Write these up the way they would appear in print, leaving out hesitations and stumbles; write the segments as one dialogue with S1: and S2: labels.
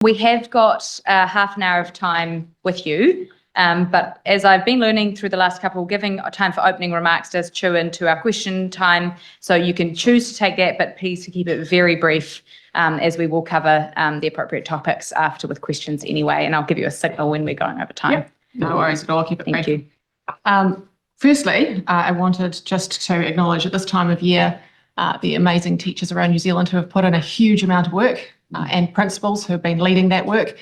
S1: We have got half an hour of time with you, but as I've been learning through the last couple, giving time for opening remarks does chew into our question time, so you can choose to take that, but please keep it very brief, as we will cover the appropriate topics after with questions anyway, and I'll give you a signal when we're going over time.
S2: Yep. No worries at all, I'll keep it brief.
S1: Thank you.
S2: Firstly, I wanted just to acknowledge at this time of year the amazing teachers around New Zealand who have put in a huge amount of work, and principals who have been leading that work.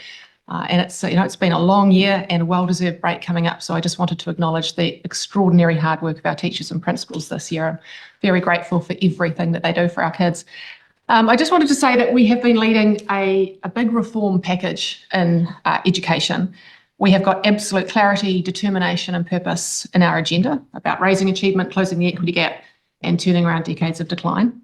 S2: And it's been a long year and a well-deserved break coming up. So I just wanted to acknowledge the extraordinary hard work of our teachers and principals this year. I'm very grateful for everything that they do for our kids. I just wanted to say that we have been leading a big reform package in education. We have got absolute clarity, determination and purpose in our agenda about raising achievement, closing the equity gap and turning around decades of decline.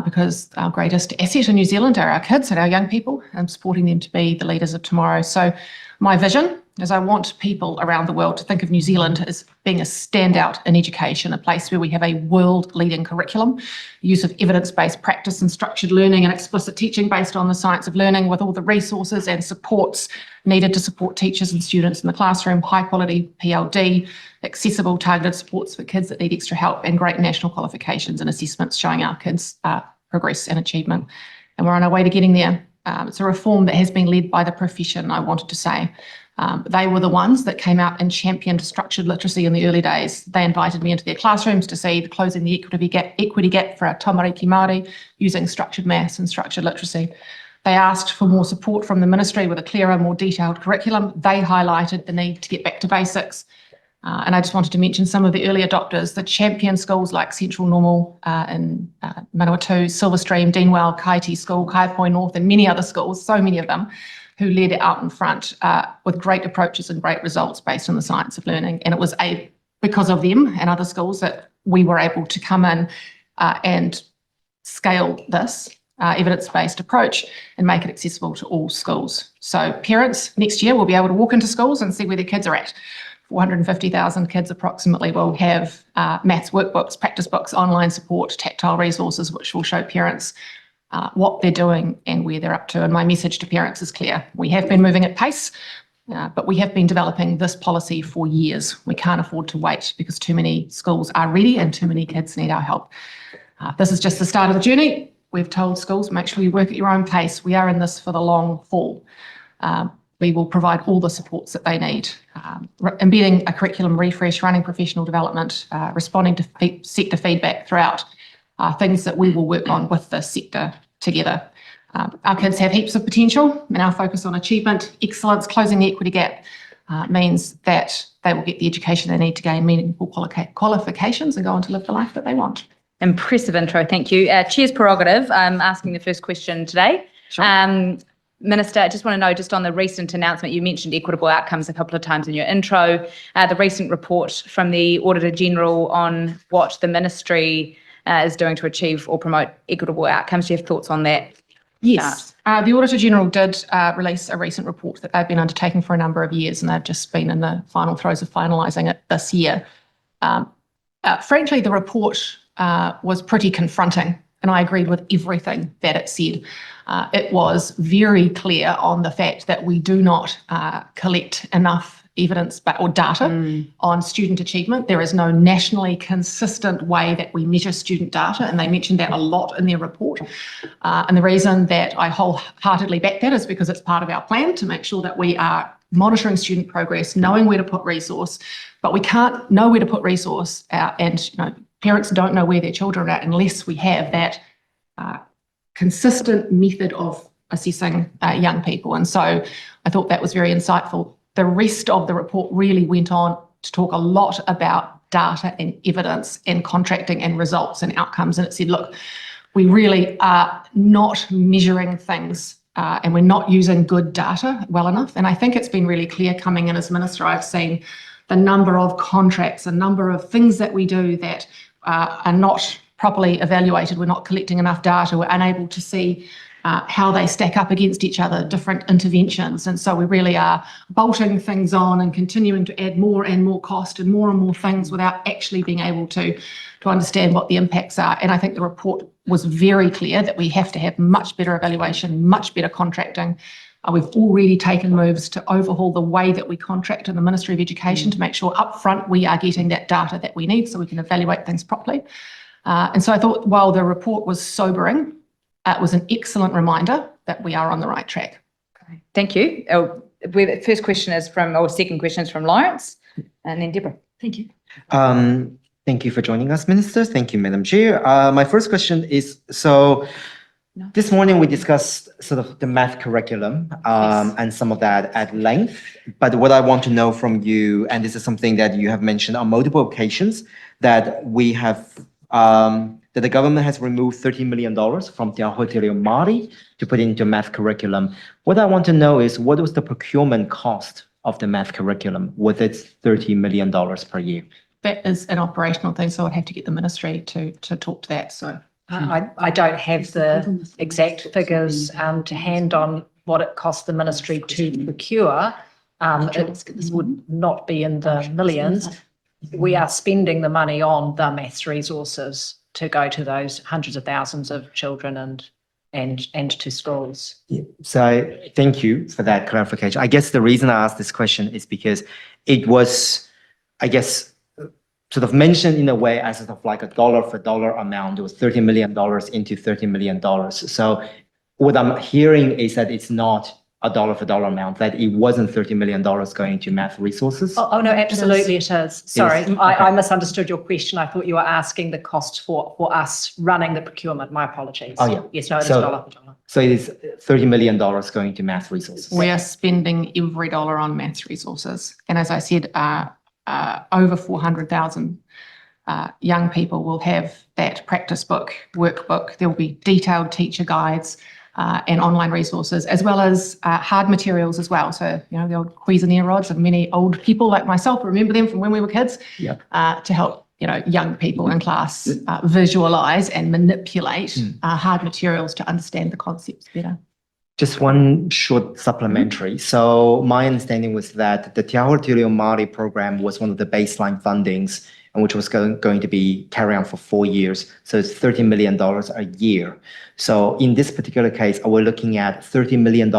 S2: Because our greatest asset in New Zealand are our kids and our young people, and supporting them to be the leaders of tomorrow. So my vision is I want people around the world to think of New Zealand as being a standout in education, a place where we have a world-leading curriculum, use of evidence-based practice and structured learning and explicit teaching based on the science of learning, with all the resources and supports needed to support teachers and students in the classroom, high-quality PLD, accessible targeted supports for kids that need extra help, and great national qualifications and assessments showing our kids progress and achievement. And we're on our way to getting there. It's a reform that has been led by the profession, I wanted to say. They were the ones that came out and championed structured literacy in the early days. They invited me into their classrooms to see closing the equity gap for our tamariki Māori using structured maths and structured literacy. They asked for more support from the ministry with a clearer, more detailed curriculum. They highlighted the need to get back to basics. And I just wanted to mention some of the early adopters, the champion schools like Central Normal in Manawatu, Silverstream, Deanwell, Kaiti School, Kaiapoi North, and many other schools, so many of them, who led it out in front with great approaches and great results based on the science of learning. And it was because of them and other schools that we were able to come in and scale this evidence-based approach and make it accessible to all schools. So parents next year will be able to walk into schools and see where their kids are at. 450,000 kids approximately will have maths workbooks, practice books, online support, tactile resources, which will show parents what they're doing and where they're up to. And my message to parents is clear. We have been moving at pace, but we have been developing this policy for years. We can't afford to wait because too many schools are ready and too many kids need our help. This is just the start of the journey. We've told schools, make sure you work at your own pace. We are in this for the long haul. We will provide all the supports that they need, embedding a curriculum refresh, running professional development, responding to sector feedback throughout, things that we will work on with the sector together. Our kids have heaps of potential, and our focus on achievement, excellence, closing the equity gap means that they will get the education they need to gain meaningful qualifications and go on to live the life that they want.
S1: Impressive intro, thank you. Chair's prerogative, I'm asking the first question today.
S2: Sure.
S1: Minister, I just want to know, just on the recent announcement, you mentioned equitable outcomes a couple of times in your intro, the recent report from the Auditor General on what the ministry is doing to achieve or promote equitable outcomes. Do you have thoughts on that?
S2: Yes, the Auditor General did release a recent report that they've been undertaking for a number of years, and they've just been in the final throes of finalising it this year. Frankly, the report was pretty confronting, and I agreed with everything that it said. It was very clear on the fact that we do not collect enough evidence or data on student achievement. There is no nationally consistent way that we measure student data, and they mentioned that a lot in their report. And the reason that I wholeheartedly back that is because it's part of our plan to make sure that we are monitoring student progress, knowing where to put resource, but we can't know where to put resource and parents don't know where their children are at unless we have that consistent method of assessing young people. And so I thought that was very insightful. The rest of the report really went on to talk a lot about data and evidence and contracting and results and outcomes. And it said, look, we really are not measuring things and we're not using good data well enough. And I think it's been really clear coming in as Minister. I've seen the number of contracts, a number of things that we do that are not properly evaluated. We're not collecting enough data. We're unable to see how they stack up against each other, different interventions. And so we really are bolting things on and continuing to add more and more cost and more things without actually being able to understand what the impacts are. And I think the report was very clear that we have to have much better evaluation, much better contracting, We've already taken moves to overhaul the way that we contract in the Ministry of Education to make sure upfront we are getting that data that we need so we can evaluate things properly. And so I thought while the report was sobering, it was an excellent reminder that we are on the right track.
S1: Okay. Thank you. First question is from, or second question is from Lawrence, and then Deborah.
S2: Thank you.
S3: Thank you for joining us, Minister. Thank you, Madam Chair. My first question is, this morning we discussed sort of the math curriculum and some of that at length. But what I want to know from you, and this is something that you have mentioned on multiple occasions, that we have, that the government has removed $30 million from Te Aho Te Reo Māori to put into math curriculum. What I want to know is what was the procurement cost of the math curriculum with its $30 million per year?
S2: That is an operational thing, so I'd have to get the ministry to talk to that. So
S4: I don't have the exact figures to hand on what it cost the ministry to procure. It would not be in the millions. We are spending the money on the maths resources to go to those hundreds of thousands of children and to schools.
S3: Yeah. So thank you for that clarification. I guess the reason I asked this question is because it was, I guess, sort of mentioned in a way as sort of like a dollar for dollar amount. It was $30 million into $30 million. So what I'm hearing is that it's not a dollar for dollar amount, that it wasn't $30 million going to math resources.
S4: Oh no, absolutely it is. Sorry,
S3: Yes.
S4: I misunderstood your question. I thought you were asking the cost for us running the procurement. My apologies.
S3: Oh, yeah.
S4: Yes, no, it is
S3: So-
S4: dollar for dollar.
S3: So it is $30 million going to math resources.
S2: we are spending every dollar on maths resources. And as I said, over 400,000 young people will have that practice book, workbook. There will be detailed teacher guides and online resources, as well as hard materials as well. So, you know, the old Cuisinart rods, and many old people like myself remember them from when we were kids, to help, you know, young people in class visualize and manipulate hard materials to understand the concepts better.
S3: Just one short supplementary. So my understanding was that the Te Aho Te Reo Māori program was one of the baseline fundings, and which was going to be carried on for 4 years. So it's $30 million a year. So in this particular case, we're looking at $30 million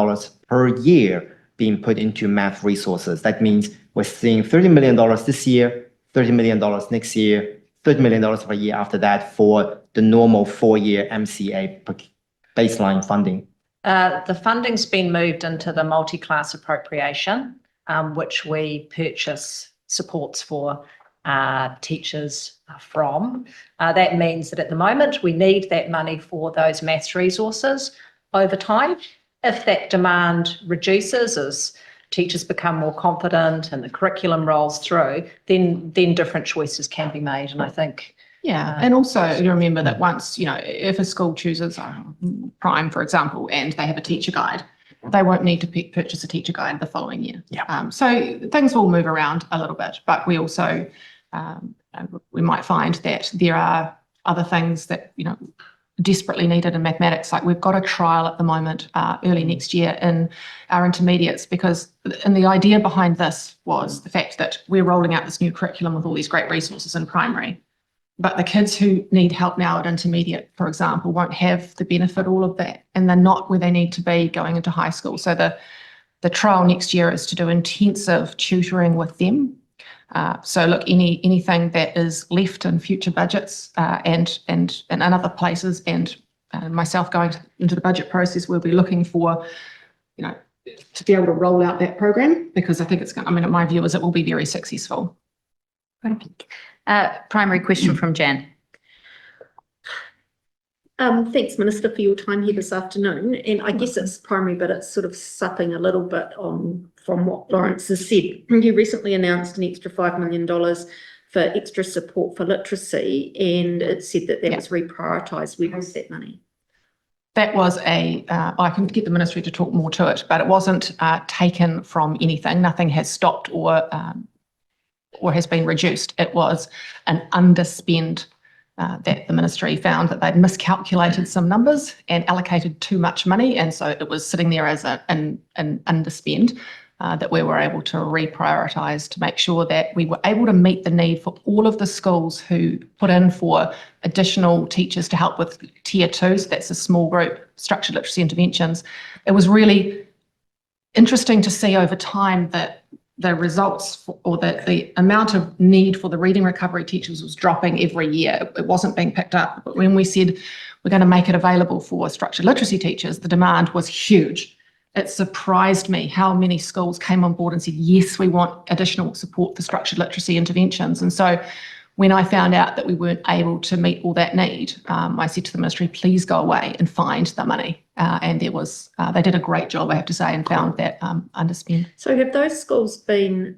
S3: per year being put into math resources. That means we're seeing $30 million this year, $30 million next year, $30 million per year after that for the normal 4-year MCA baseline funding.
S4: The funding's been moved into the multi-class appropriation, which we purchase supports for teachers from. That means that at the moment we need that money for those maths resources. Over time, if that demand reduces as teachers become more confident and the curriculum rolls through, then different choices can be made. And I think
S2: And also you remember that once, you know, if a school chooses Prime, for example, and they have a teacher guide, they won't need to purchase a teacher guide the following year. So things will move around a little bit, but we also, we might find that there are other things that, you know, desperately needed in mathematics. Like we've got a trial at the moment, early next year in our intermediates, because and the idea behind this was the fact that we're rolling out this new curriculum with all these great resources in primary. But the kids who need help now at intermediate, for example, won't have the benefit all of that, and they're not where they need to be going into high school. So the trial next year is to do intensive tutoring with them. So look, anything that is left in future budgets and in other places, and myself going into the budget process, we'll be looking for, you know, to be able to roll out that program, because I think it's going. I mean, my view is it will be very successful.
S1: Primary question from Jan.
S5: Thanks, Minister, for your time here this afternoon. And I guess it's primary, but it's sort of supping a little bit on from what Lawrence has said. You recently announced an extra $5 million for extra support for literacy, and it said that was reprioritised. Where was that money?
S2: That was I can get the ministry to talk more to it, but it wasn't taken from anything. Nothing has stopped or has been reduced. It was an underspend that the ministry found that they'd miscalculated some numbers and allocated too much money, and so it was sitting there as an underspend that we were able to reprioritise to make sure that we were able to meet the need for all of the schools who put in for additional teachers to help with tier 2, so that's a small group structured literacy interventions. It was really interesting to see over time that the results or that the amount of need for the reading recovery teachers was dropping every year. It wasn't being picked up. But when we said we're going to make it available for structured literacy teachers, the demand was huge. It surprised me how many schools came on board and said, yes, we want additional support for structured literacy interventions. And so when I found out that we weren't able to meet all that need, I said to the ministry, please go away and find the money. And there was, they did a great job, I have to say, and found that underspend.
S5: So have those schools been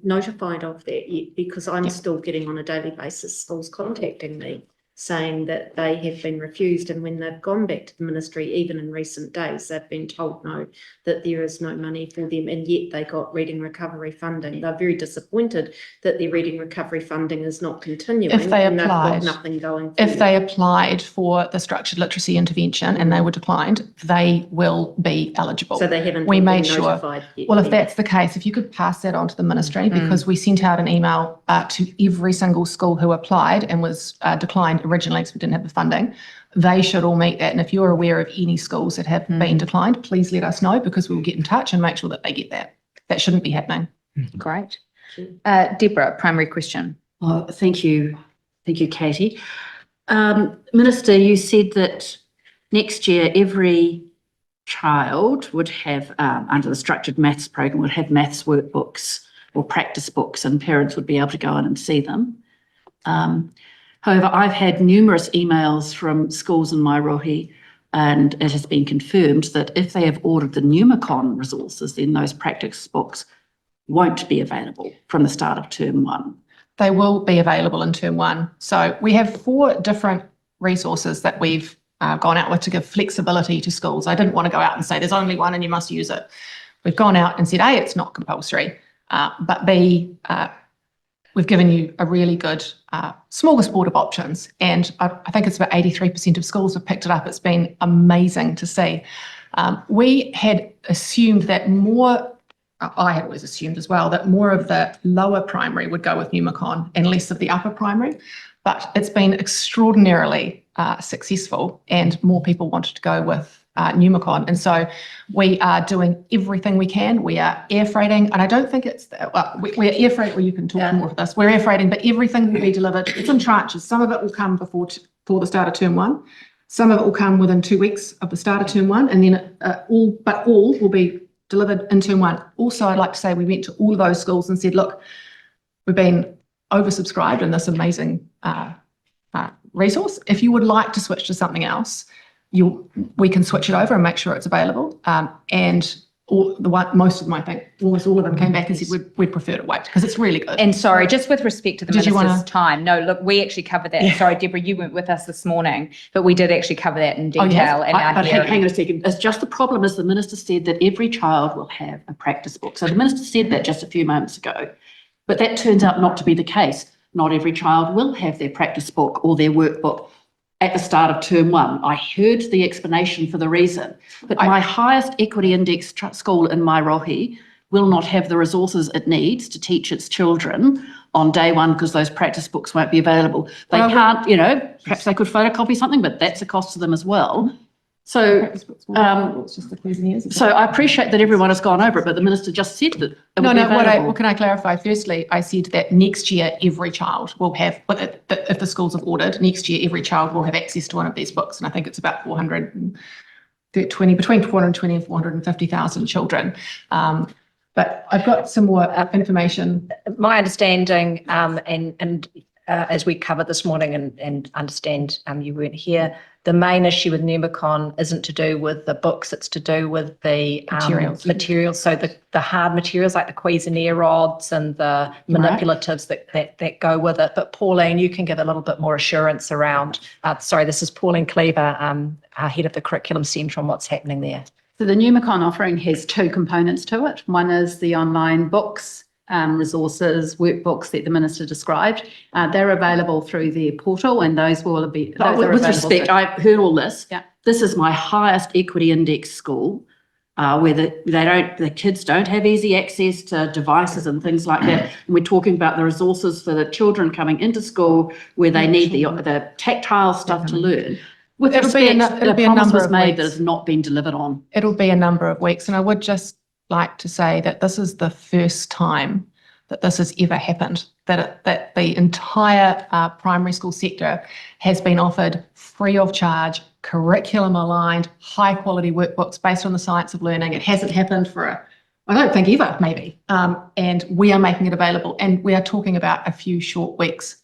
S5: notified of that yet? Because I'm still getting on a daily basis schools contacting me saying that they have been refused, and when they've gone back to the ministry, even in recent days, they've been told no, that there is no money for them, and yet they got reading recovery funding. They're very disappointed that their reading recovery funding is not continuing.
S2: If they
S5: and
S2: applied,
S5: they've got nothing going
S2: if
S5: forward.
S2: they applied for the structured literacy intervention and they were declined, they will be eligible.
S5: So they haven't
S2: We
S5: been
S2: made sure.
S5: notified yet.
S2: Well, if that's the case, if you could pass that on to the ministry, because we sent out an email to every single school who applied and was declined originally because we didn't have the funding, they should all meet that. And if you're aware of any schools that have been declined, please let us know, because we'll get in touch and make sure that they get that. That shouldn't be happening.
S1: Great. Deborah, primary question.
S6: Oh, thank you. Thank you, Katie. Minister, you said that next year every child would have, under the structured maths program, would have maths workbooks or practice books, and parents would be able to go in and see them. However, I've had numerous emails from schools in Mairohi, and it has been confirmed that if they have ordered the Pneumacon resources, then those practice books won't be available from the start of term 1.
S2: They will be available in term 1. So we have 4 different resources that we've gone out with to give flexibility to schools. I didn't want to go out and say there's only one and you must use it. We've gone out and said, A, it's not compulsory, but B, we've given you a really good smorgasbord of options. And I think it's about 83% of schools have picked it up. It's been amazing to see. We had assumed that more, I had always assumed as well, that more of the lower primary would go with Pneumacon and less of the upper primary. But it's been extraordinarily successful, and more people wanted to go with Pneumacon. And so we are doing everything we can. We are air freighting, and I don't think it's, we're air freight, well, you can talk more of this. We're air freighting, but everything will be delivered. It's in tranches. Some of it will come before the start of term 1. Some of it will come within 2 weeks of the start of term 1, and then all will be delivered in term 1. Also, I'd like to say we went to all of those schools and said, look, we've been oversubscribed in this amazing resource. If you would like to switch to something else, we can switch it over and make sure it's available. And most of them, I think, almost all of them came back and said we'd prefer to wait, because it's really good.
S1: And sorry, just with respect to the
S2: Did you
S1: minister's
S2: wanna-
S1: time, no, look, we actually covered that. Sorry, Deborah, you weren't with us this morning, but we did actually cover that in detail. And
S6: But hang on a second. It's just the problem is the minister said that every child will have a practice book. So the minister said that just a few moments ago, but that turns out not to be the case. Not every child will have their practice book or their workbook at the start of term 1. I heard the explanation for the reason, but my highest equity index school in Mairohi will not have the resources it needs to teach its children on day 1 because those practice books won't be available. They can't, perhaps they could photocopy something, but that's a cost to them as well. So, so I appreciate that everyone has gone over it, but the minister just said that it will be available.
S2: What can I clarify? Firstly, I said that next year every child will have, if the schools have ordered, next year every child will have access to one of these books, and I think it's about between 420 and 450,000 children. But I've got some more information.
S4: My understanding, as we covered this morning and understand you weren't here, the main issue with Pneumacon isn't to do with the books, it's to do with the materials. So the hard materials like the Cuisenaire rods and the manipulatives that go with it. But Pauline, you can give a little bit more assurance around, this is Pauline Cleaver, our head of the Curriculum Centre, on what's happening there.
S6: So the Pneumacon offering has 2 components to it. One is the online books, resources, workbooks that the minister described. They're available through their portal, and those will be. With respect, I've heard all this. Yeah. This is my highest equity index school, where the kids don't have easy access to devices and things like that. And we're talking about the resources for the children coming into school where they need the tactile stuff to learn. With respect, the promise was made that has not been delivered on.
S2: It'll be a number of weeks, and I would just like to say that this is the first time that this has ever happened, that the entire primary school sector has been offered free of charge, curriculum aligned, high quality workbooks based on the science of learning. It hasn't happened for, I don't think ever, maybe. And we are making it available, and we are talking about a few short weeks.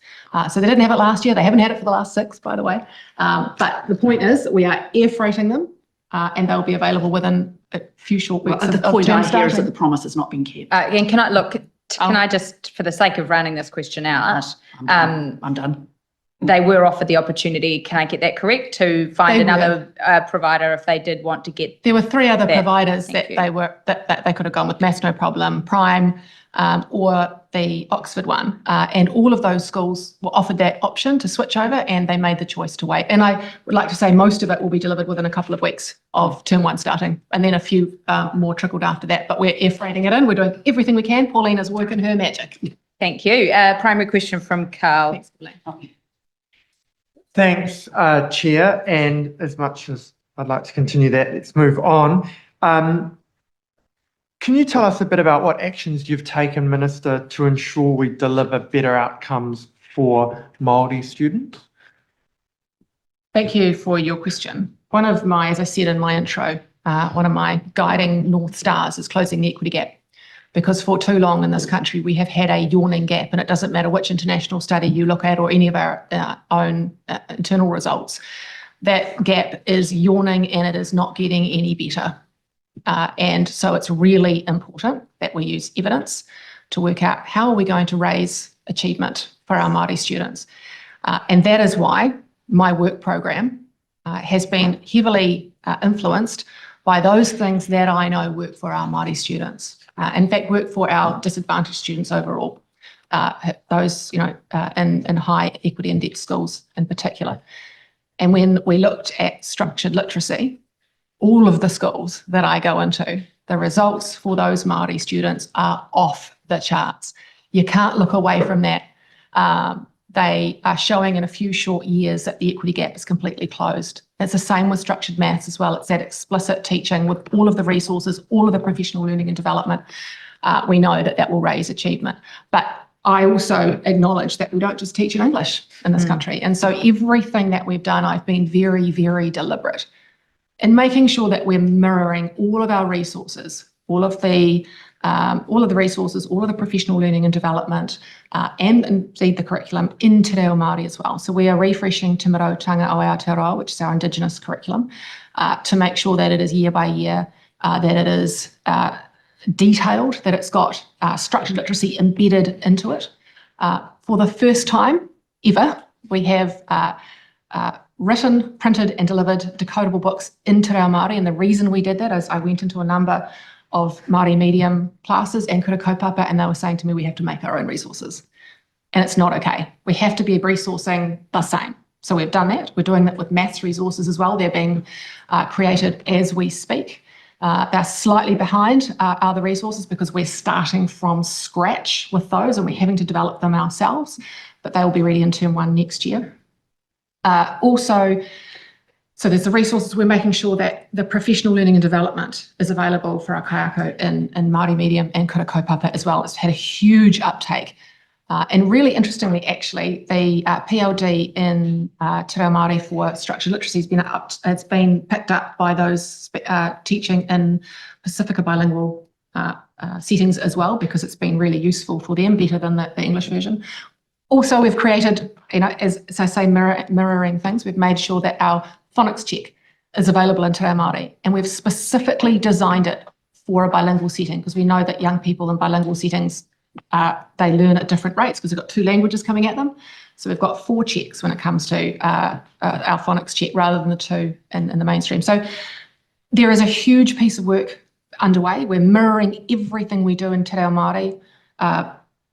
S2: So they didn't have it last year. They haven't had it for the last 6, by the way. But the point is that we are air freighting them, and they'll be available within a few short weeks.
S6: Well, the point I hear is that the promise has not been kept.
S1: And can I just, for the sake of rounding this question out,
S6: I'm done.
S1: they were offered the opportunity, can I get that correct, to find another provider if they did want to get.
S2: There were 3 other providers
S1: Thank you.
S2: that they could have gone with, Maths No Problem, Prime, or the Oxford one. And all of those schools were offered that option to switch over, and they made the choice to wait. And I would like to say most of it will be delivered within a couple of weeks of term 1 starting, and then a few more trickled after that. But we're air freighting it in. We're doing everything we can. Pauline is working her magic.
S1: Thank you. Primary question from Carl.
S2: Thanks, Pauline.
S7: Thanks, Chair. And as much as I'd like to continue that, let's move on. Can you tell us a bit about what actions you've taken, Minister, to ensure we deliver better outcomes for Māori students?
S2: Thank you for your question. One of my, as I said in my intro, one of my guiding North Stars is closing the equity gap. Because for too long in this country, we have had a yawning gap, and it doesn't matter which international study you look at or any of our own internal results. That gap is yawning, and it is not getting any better. And so it's really important that we use evidence to work out how are we going to raise achievement for our Māori students. And that is why my work program has been heavily influenced by those things that I know work for our Māori students. In fact, work for our disadvantaged students overall, those, in high equity and debt schools in particular. And when we looked at structured literacy, all of the schools that I go into, the results for those Māori students are off the charts. You can't look away from that. They are showing in a few short years that the equity gap is completely closed. It's the same with structured maths as well. It's that explicit teaching with all of the resources, all of the professional learning and development. We know that that will raise achievement. But I also acknowledge that we don't just teach in English in this country. And so everything that we've done, I've been very, very deliberate in making sure that we're mirroring all of our resources, all of the resources, all of the professional learning and development, and indeed the curriculum into Te Reo Māori as well. So we are refreshing Te Marautanga o Aotearoa, which is our Indigenous curriculum, to make sure that it is year by year, that it is detailed, that it's got structured literacy embedded into it. For the first time ever, we have written, printed and delivered decodable books in Te Reo Māori. And the reason we did that is I went into a number of Māori medium classes and kura kaupapa, and they were saying to me, we have to make our own resources. And it's not okay. We have to be resourcing the same. So we've done that. We're doing that with maths resources as well. They're being created as we speak. They're slightly behind other resources because we're starting from scratch with those and we're having to develop them ourselves, but they will be ready in term 1 next year. So there's the resources. We're making sure that the professional learning and development is available for our kaiako in Māori medium and kura kaupapa as well. It's had a huge uptake. And really interestingly, actually, the PLD in Te Reo Māori for structured literacy has been it's been picked up by those teaching in Pacifica bilingual settings as well, because it's been really useful for them, better than the English version. Also, we've created, as I say, mirroring things. We've made sure that our phonics check is available in Te Reo Māori, and we've specifically designed it for a bilingual setting because we know that young people in bilingual settings, they learn at different rates because we've got 2 languages coming at them. So we've got 4 checks when it comes to our phonics check rather than the 2 in the mainstream. So there is a huge piece of work underway. We're mirroring everything we do in Te Reo Māori.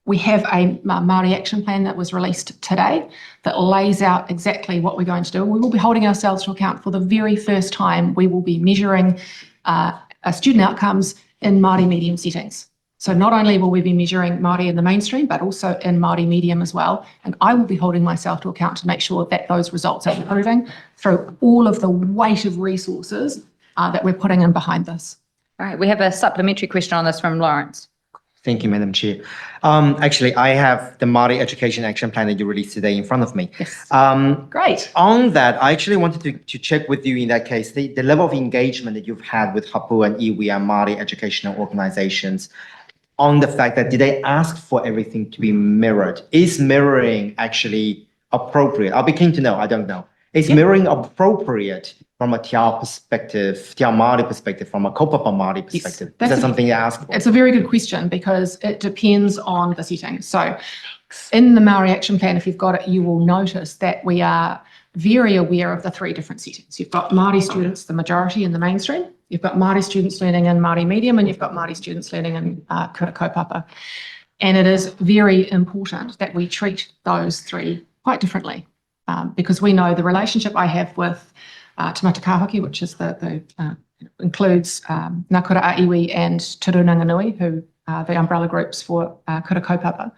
S2: We have a Māori action plan that was released today that lays out exactly what we're going to do. We will be holding ourselves to account for the very first time. We will be measuring student outcomes in Māori medium settings. So not only will we be measuring Māori in the mainstream, but also in Māori medium as well. And I will be holding myself to account to make sure that those results are improving through all of the weight of resources that we're putting in behind this.
S1: All right, we have a supplementary question on this from Lawrence.
S3: Thank you, Madam Chair. Actually, I have the Māori Education Action Plan that you released today in front of me.
S2: Yes.
S3: Great. On that, I actually wanted to check with you in that case, the level of engagement that you've had with Hapu and Iwi and Māori educational organizations on the fact that did they ask for everything to be mirrored? Is mirroring actually appropriate? I'll be keen to know. I don't know. Is mirroring appropriate from a Te Ao perspective, Te Ao Māori perspective, from a kaupapa Māori perspective? Is that something you ask for?
S2: It's a very good question because it depends on the setting. So in the Māori Action Plan, if you've got it, you will notice that we are very aware of the three different settings. You've got Māori students, the majority in the mainstream. You've got Māori students learning in Māori medium, and you've got Māori students learning in kura kaupapa. And it is very important that we treat those three quite differently because we know the relationship I have with Te Matakahoki, which is includes Ngā Kura a Iwi and Te Runanganui, who are the umbrella groups for kura kaupapa.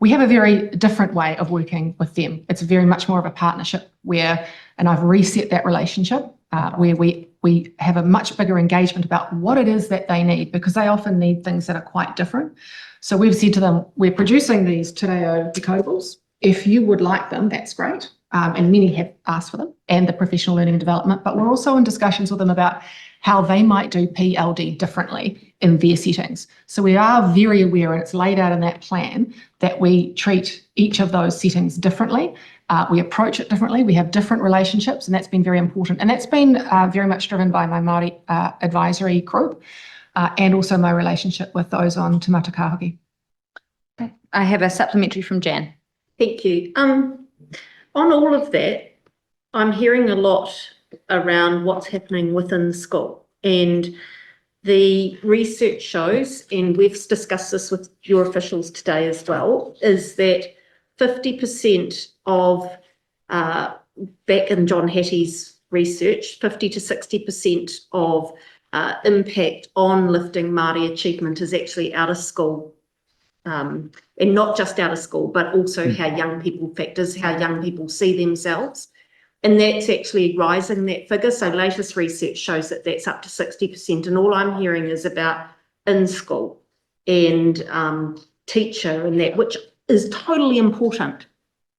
S2: We have a very different way of working with them. It's very much more of a partnership and I've reset that relationship where we have a much bigger engagement about what it is that they need, because they often need things that are quite different. So we've said to them, we're producing these te reo decodables. If you would like them, that's great. And many have asked for them, and the professional learning and development, but we're also in discussions with them about how they might do PLD differently in their settings. So we are very aware, and it's laid out in that plan, that we treat each of those settings differently. We approach it differently. We have different relationships, and that's been very important. And that's been very much driven by my Māori advisory group and also my relationship with those on Te Matakahoki.
S1: Okay. I have a supplementary from Jan.
S5: Thank you. On all of that, I'm hearing a lot around what's happening within the school, and the research shows, and we've discussed this with your officials today as well, is that 50% of, back in John Hattie's research, 50 to 60% of impact on lifting Māori achievement is actually out of school. And not just out of school, but also how young people factors, how young people see themselves. And that's actually rising, that figure. So latest research shows that that's up to 60%. And all I'm hearing is about in school and teacher and that, which is totally important.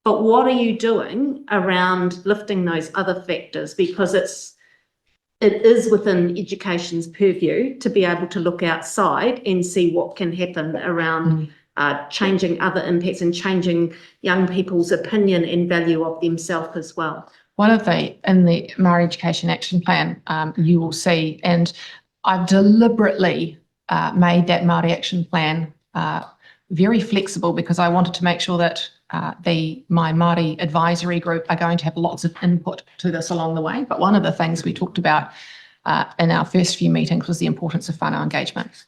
S5: But what are you doing around lifting those other factors? Because it is within education's purview to be able to look outside and see what can happen around changing other impacts and changing young people's opinion and value of themselves as well.
S2: In the Māori Education Action Plan, you will see, and I've deliberately made that Māori Action Plan very flexible because I wanted to make sure that my Māori advisory group are going to have lots of input to this along the way. But one of the things we talked about in our first few meetings was the importance of whānau engagement.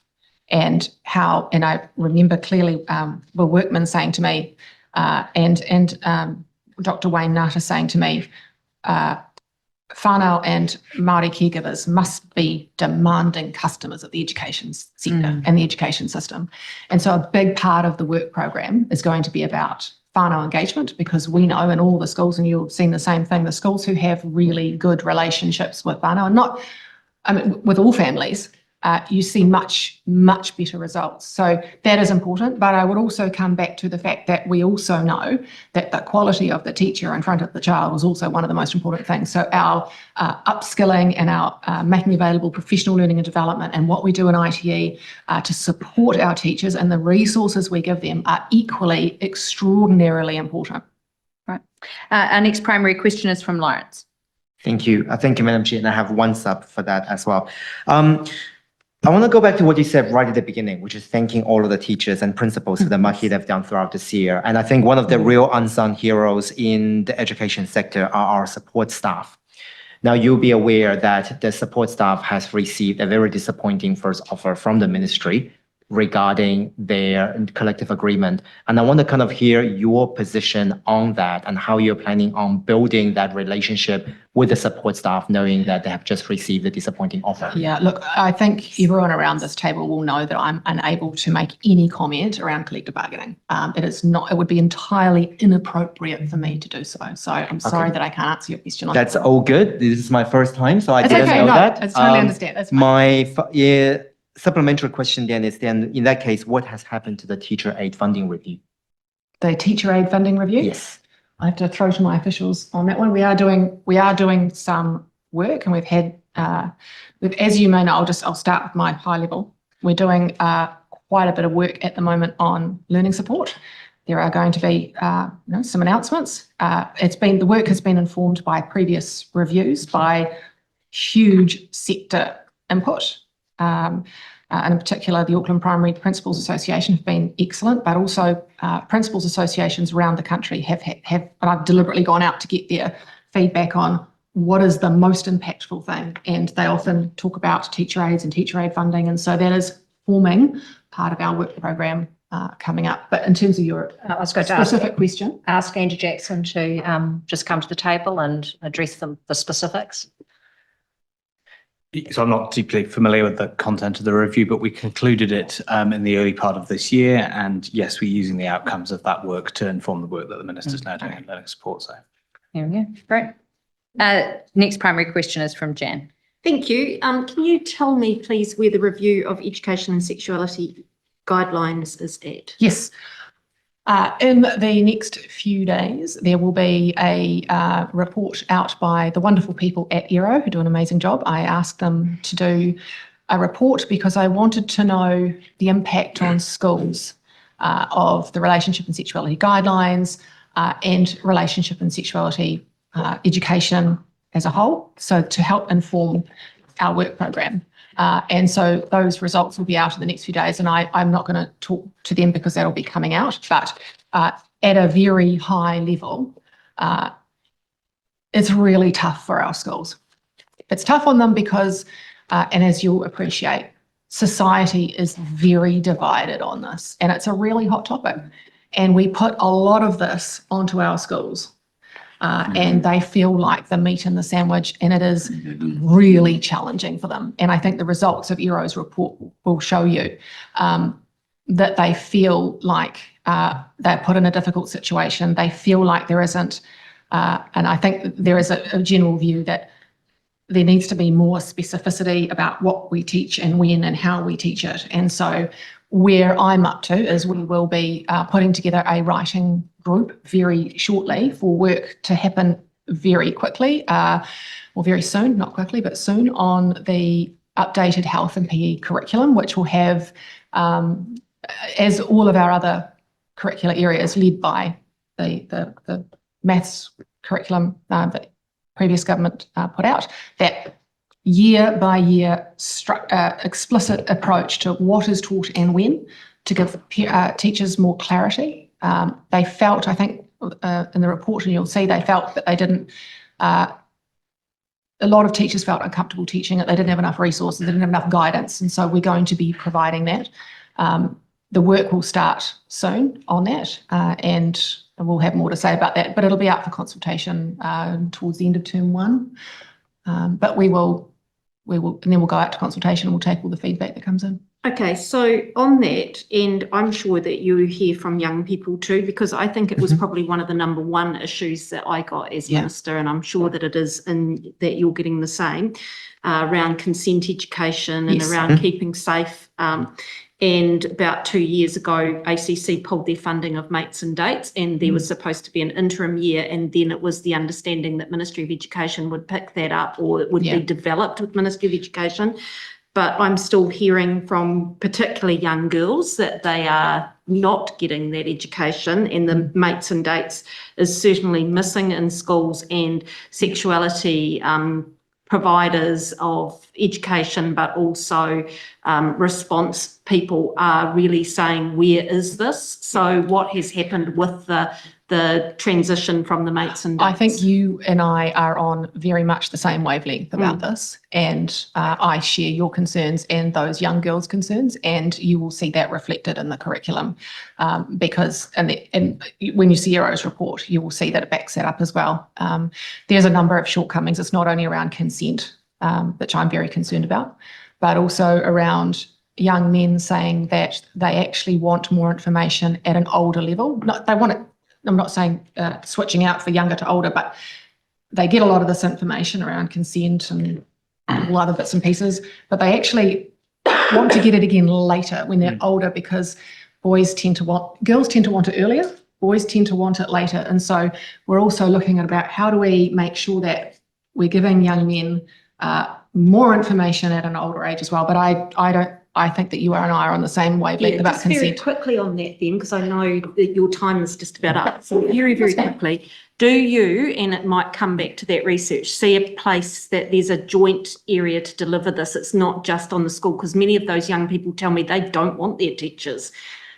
S2: And I remember clearly Will Workman saying to me and Dr. Wayne Nata saying to me, whānau and Māori caregivers must be demanding customers of the education sector and the education system. And so a big part of the work program is going to be about whānau engagement, because we know in all the schools, and you've seen the same thing, the schools who have really good relationships with whānau, with all families, you see much, much better results. So that is important, but I would also come back to the fact that we also know that the quality of the teacher in front of the child was also one of the most important things. So our upskilling and our making available professional learning and development and what we do in ITE to support our teachers and the resources we give them are equally extraordinarily important.
S1: Right. Our next primary question is from Lawrence.
S3: Thank you. Thank you, Madam Chair, and I have one sub for that as well. I want to go back to what you said right at the beginning, which is thanking all of the teachers and principals for the mahi they've done throughout this year. And I think one of the real unsung heroes in the education sector are our support staff. Now, you'll be aware that the support staff has received a very disappointing first offer from the ministry regarding their collective agreement. And I want to kind of hear your position on that and how you're planning on building that relationship with the support staff, knowing that they have just received a disappointing offer.
S2: Yeah, look, I think everyone around this table will know that I'm unable to make any comment around collective bargaining. It would be entirely inappropriate for me to do so. So I'm sorry that I can't answer your question on
S3: That's
S2: that.
S3: all good. This is my first time, so I
S2: It's
S3: didn't
S2: okay,
S3: know
S2: no,
S3: that.
S2: it's totally understand. That's fine.
S3: Supplementary question then is in that case, what has happened to the teacher aid funding review?
S2: The teacher aid funding review?
S3: Yes.
S2: I have to throw to my officials on that one. We are doing some work, and we've had, as you may know, I'll start with my high level. We're doing quite a bit of work at the moment on learning support. There are going to be some announcements. The work has been informed by previous reviews, by huge sector input. And in particular, the Auckland Primary Principals Association have been excellent, but also principals associations around the country have and I've deliberately gone out to get their feedback on what is the most impactful thing. And they often talk about teacher aids and teacher aid funding. And so that is forming part of our work program coming up. But in terms of your
S4: I was going to
S2: specific question.
S4: ask Andy Jackson to just come to the table and address the specifics.
S8: So I'm not deeply familiar with the content of the review, but we concluded it in the early part of this year. And yes, we're using the outcomes of that work to inform the work that the Minister's now doing in learning support. So
S1: There we go. Great. Next primary question is from Jan.
S5: Thank you. Can you tell me, please, where the review of education and sexuality guidelines is at?
S2: Yes. In the next few days, there will be a report out by the wonderful people at Aero who do an amazing job. I asked them to do a report because I wanted to know the impact on schools of the relationship and sexuality guidelines and relationship and sexuality education as a whole, so to help inform our work program. And so those results will be out in the next few days, and I'm not going to talk to them because that'll be coming out, but at a very high level, it's really tough for our schools. It's tough on them because, and as you'll appreciate, society is very divided on this, and it's a really hot topic. And we put a lot of this onto our schools. And they feel like the meat in the sandwich, and it is really challenging for them. And I think the results of Eero's report will show you that they feel like they're put in a difficult situation. They feel like there isn't, and I think there is a general view that there needs to be more specificity about what we teach and when and how we teach it. And so where I'm up to is we will be putting together a writing group very shortly for work to happen very quickly, or very soon, not quickly, but soon, on the updated health and PE curriculum, which will have, as all of our other curricular areas, led by the maths curriculum that previous government put out, that year by year explicit approach to what is taught and when, to give teachers more clarity. They felt, I think, in the report, and you'll see, they felt that they didn't, a lot of teachers felt uncomfortable teaching it. They didn't have enough resources, they didn't have enough guidance. And so we're going to be providing that. The work will start soon on that, and we'll have more to say about that, but it'll be out for consultation towards the end of term 1. But we will, and then we'll go out to consultation and we'll take all the feedback that comes in.
S5: Okay, so on that, and I'm sure that you hear from young people too, because I think it was probably one of the number 1 issues that I got as minister, and I'm sure that it is, and that you're getting the same, around consent education and around keeping safe. And about 2 years ago, ACC pulled their funding of Mates and Dates, and there was supposed to be an interim year, and then it was the understanding that Ministry of Education would pick that up, or it would be developed with Ministry of Education. But I'm still hearing from particularly young girls that they are not getting that education, and the Mates and Dates is certainly missing in schools, and sexuality providers of education, but also response, people are really saying, where is this? So what has happened with the transition from the mates and
S2: I think
S5: dates?
S2: you and I are on very much the same wavelength about this, and I share your concerns and those young girls' concerns, and you will see that reflected in the curriculum because and when you see Eero's report, you will see that it backs that up as well. There's a number of shortcomings. It's not only around consent, which I'm very concerned about, but also around young men saying that they actually want more information at an older level. They want it. I'm not saying switching out for younger to older, but they get a lot of this information around consent and all other bits and pieces, but they actually want to get it again later when they're older because girls tend to want it earlier, boys tend to want it later. And so we're also looking at about how do we make sure that we're giving young men more information at an older age as well. But I think that you and I are on the same wavelength about
S5: just very
S2: consent.
S5: quickly on that then, because I know that your time is just about up. So very, very quickly, do you, and it might come back to that research, see a place that there's a joint area to deliver this? It's not just on the school, because many of those young people tell me they don't want their teachers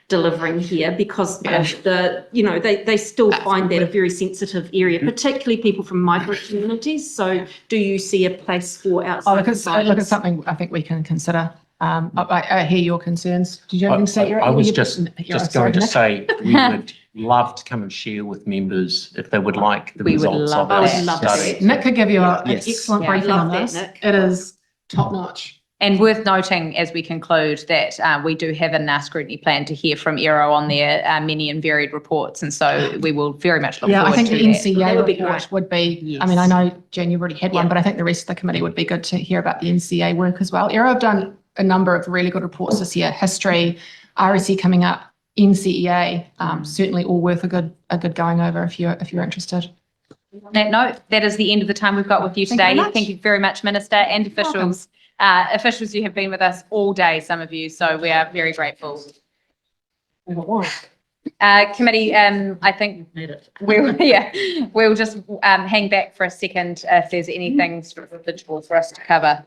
S5: delivering here because of they still find that a very sensitive area, particularly people from migrant communities. So do you see a place for outside?
S2: Look, it's something I think we can consider. I hear your concerns. Did you have anything to say?
S9: I was just going to say we would love to come and share with members if they would like the
S1: We would
S9: results
S1: love
S9: of
S1: that.
S9: this
S5: love
S9: study.
S5: that.
S2: Nick could give you an
S3: Yes.
S2: excellent
S5: Yeah,
S2: briefing
S5: love
S2: on
S5: that,
S2: this.
S5: Nick.
S2: It is top notch.
S1: And worth noting as we conclude that we do have a scrutiny plan to hear from Eero on their many and varied reports. And so we will very much look
S2: Yeah,
S1: forward
S2: I think
S1: to
S2: the
S1: that.
S2: NCA
S5: That would be
S2: report
S5: great.
S2: would be,
S1: Yes.
S2: I mean, I know, Jen, you've already had one,
S5: Yeah.
S2: but I think the rest of the committee would be good to hear about the NCA work as well. Eero have done a number of really good reports this year, history, RSE coming up, NCEA, certainly all worth a good going over if you're interested.
S1: On that note, that is the end of the time we've got with you
S2: Thank you
S1: today.
S2: very much.
S1: Thank you very much, Minister and officials. Officials, you have been with us all day, some of you, so we are very grateful. Committee, I think we'll just hang back for a second if there's anything sort of digital for us to cover.